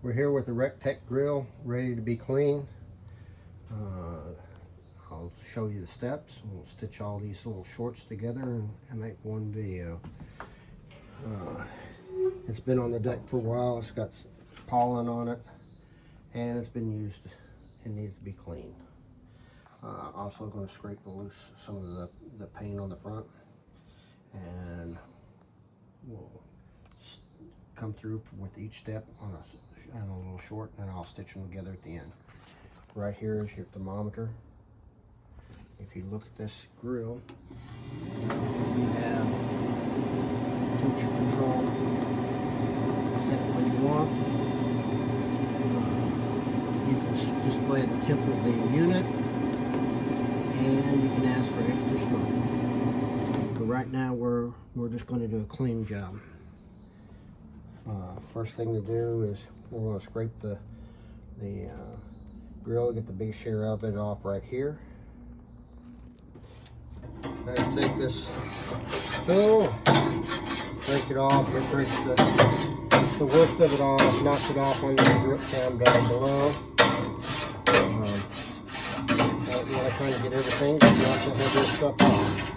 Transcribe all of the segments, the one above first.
We're here with the Rextex grill ready to be cleaned. I'll show you the steps. We'll stitch all these little shorts together and make one video. It's been on the deck for a while. It's got pollen on it and it's been used. It needs to be cleaned. Also going to scrape loose some of the paint on the front, and we'll come through with each step on a little short, and I'll stitch them together at the end. Right here is your thermometer. If you look at this grill, you have temperature control. Set it where you want. You can display the temp of the unit, and you can ask for extra smoke. But right now we're just going to do a clean job. First thing to do is we're going to scrape the grill, get the big share of it off right here. And take this spool, break it off. It breaks the worst of it off, knocks it off on the grip cam down below. You want to kind of get everything, but you also have this stuff off.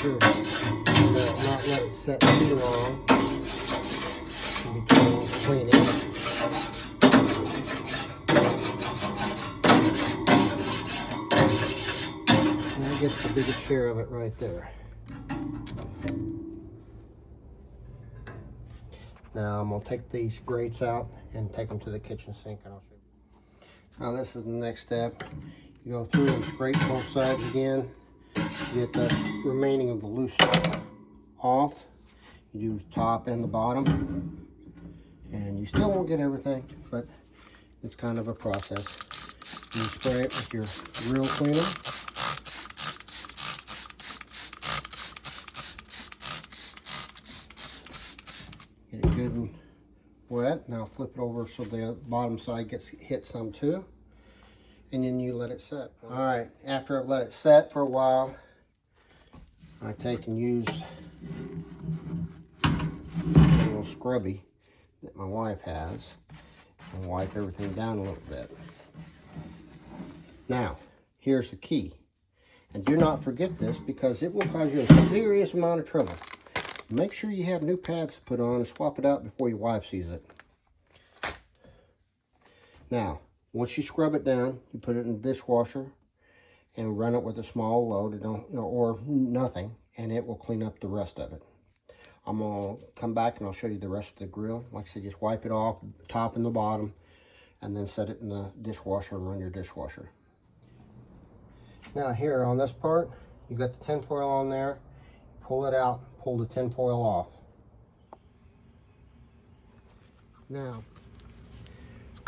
Not let it set too long in between cleaning. And that gets the biggest share of it right there. Now I'm going to take these grates out and take them to the kitchen sink, and I'll show you. Now this is the next step. You go through and scrape both sides again. Get the remaining of the loose stuff off. You do the top and the bottom, and you still won't get everything, but it's kind of a process. You spray it with your grill cleaner. Get it good and wet. Now flip it over so the bottom side gets hit some too, and then you let it set. All right, after I've let it set for a while, I take and use a little scrubby that my wife has and wipe everything down a little bit. Now, here's the key. And do not forget this, because it will cause you a serious amount of trouble. Make sure you have new pads to put on and swap it out before your wife sees it. Now, once you scrub it down, you put it in the dishwasher and run it with a small load, or nothing, and it will clean up the rest of it. I'm going to come back and I'll show you the rest of the grill. Like I said, just wipe it off, top and the bottom, and then set it in the dishwasher and run your dishwasher. Now here on this part, you got the tin foil on there. Pull it out, pull the tin foil off. Now,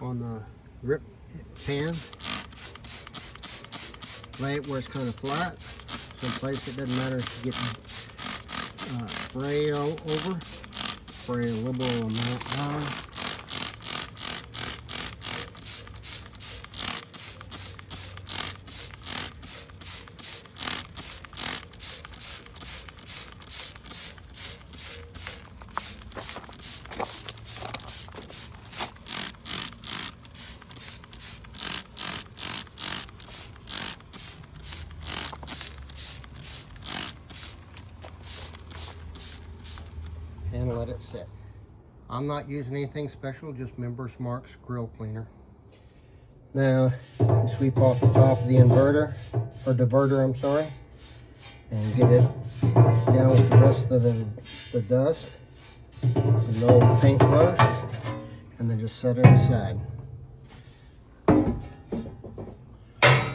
on the grip pan, lay it where it's kind of flat. Someplace it doesn't matter if you get spray all over. Spray a liberal amount down. And let it sit. I'm not using anything special, just Members Mark's grill cleaner. Now, you sweep off the top of the inverter, or diverter, I'm sorry, and get it down with the rest of the dust. An old paintbrush, and then just set it aside.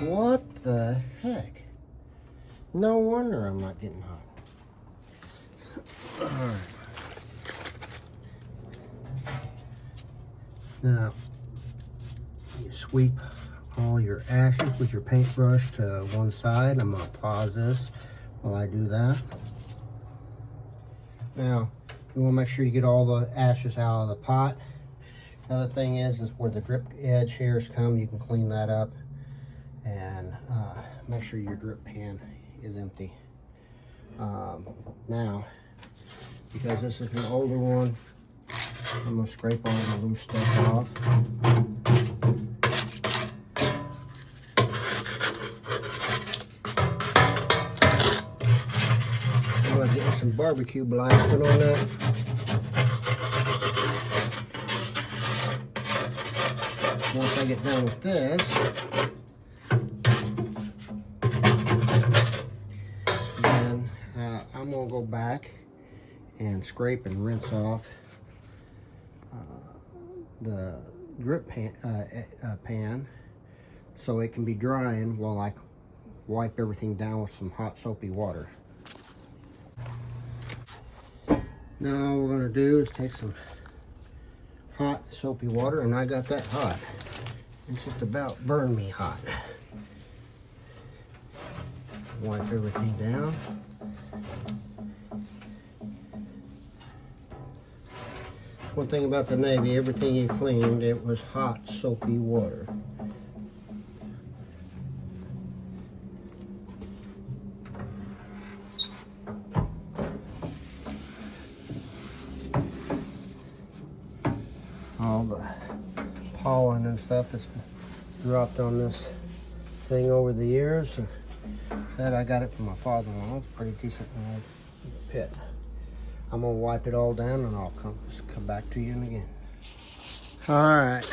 What the heck? No wonder I'm not getting hot. All right. Now, you sweep all your ashes with your paintbrush to one side. I'm going to pause this while I do that. Now, you want to make sure you get all the ashes out of the pot. Other thing is where the drip edge hairs come, you can clean that up, and make sure your drip pan is empty. Now, because this is an older one, I'm going to scrape all the loose stuff off. I'm going to get some barbecue black put on that. Once I get done with this, then I'm going to go back and scrape and rinse off the drip pan so it can be drying while I wipe everything down with some hot soapy water. Now all we're going to do is take some hot soapy water, and I got that hot. It's just about burned me hot. Wipe everything down. One thing about the Navy, everything you cleaned, it was hot soapy water. All the pollen and stuff that's dropped on this thing over the years. That I got it from my father-in-law. It's pretty decent pit. I'm gonna wipe it all down and I'll come back to you in again. All right.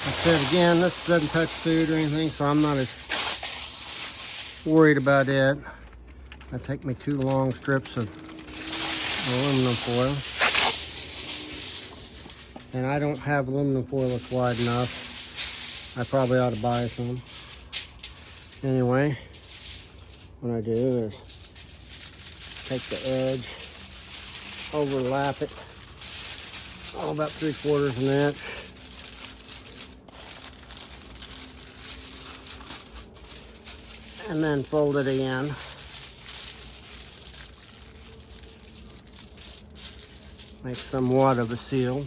I said again, this doesn't touch food or anything, so I'm not as worried about it. I take me 2 long strips of aluminum foil. And I don't have aluminum foil that's wide enough. I probably ought to buy some. Anyway, what I do is take the edge, overlap it, about 3/4 of an inch. And then fold it in. Make somewhat of a seal.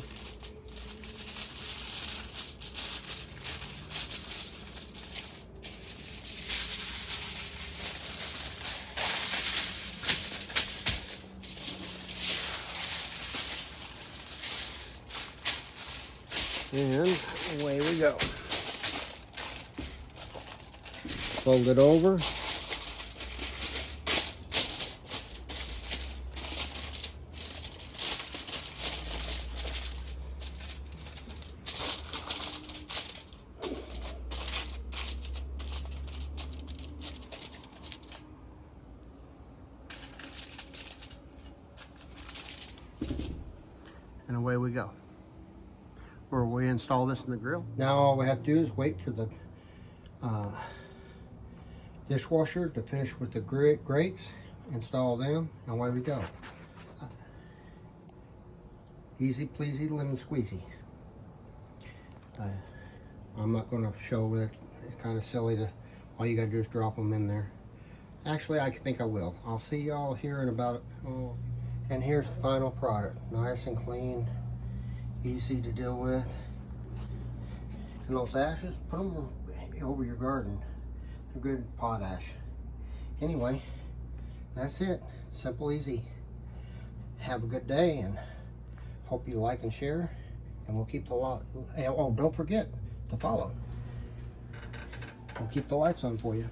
And away we go. Fold it over. And away we go. Where we install this in the grill. Now all we have to do is wait for the dishwasher to finish with the grates, install them, and away we go. Easy pleasy, lemon squeezy. I'm not going to show it. It's kind of silly to, all you got to do is drop them in there. Actually, I think I will. I'll see y'all here in about, and here's the final product. Nice and clean. Easy to deal with. And those ashes, put them over your garden. They're good potash. Anyway, that's it. Simple, easy. Have a good day, and hope you like and share. And we'll keep the oh, don't forget to follow. We'll keep the lights on for you.